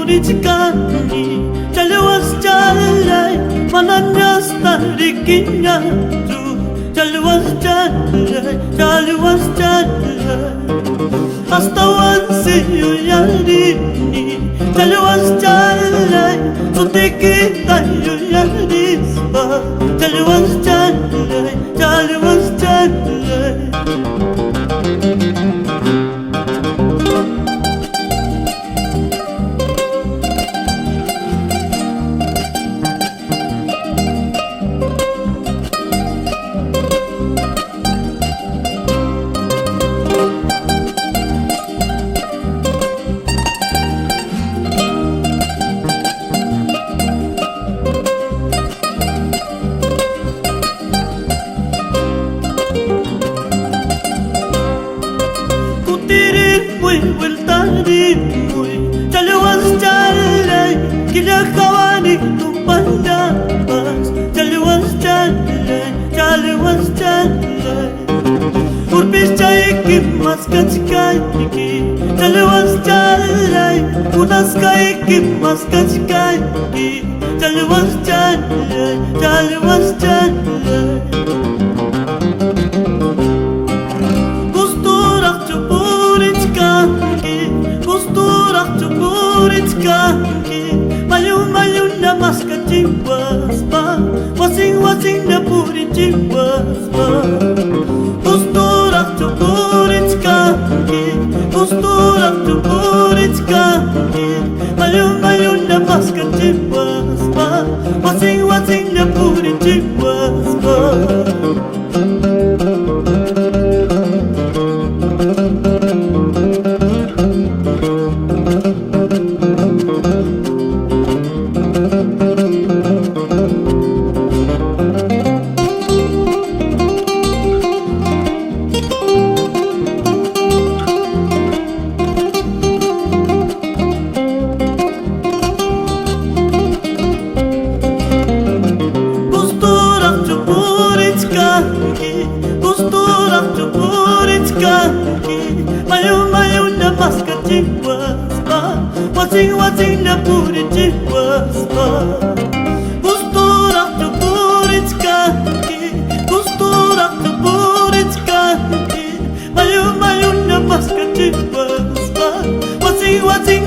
Purichikani, Chalwas Chalai, Mananyas Tarikinya, Chalwas Chalai, Chalwas Chalai, hasta once you yaldini, Chalwas Chalai, Sutikita you yaldispa, Chalwas Chalai, Chalwas Chalai. Chalwas Chalai, Kila Kawani tu Pandamas, Chalwas Chalai, Chalwas Chalai, Urpis Chaiki Maskachikaiki, Chalwas Chalai, Unaskaiki Maskachikaiki, Chalwas Chalai, Chalwas Chalai. Mayu na maskachimwas pa, wasing na purichimwas pa. Usturak chupurichkaki, mayu na maskachimwas pa, wasing na purichimwas pa. Mayu na maskachimwas pa, wasing na purichimwas pa. Gusturak chupurichkaki, mayu na maskachimwas pa, wasing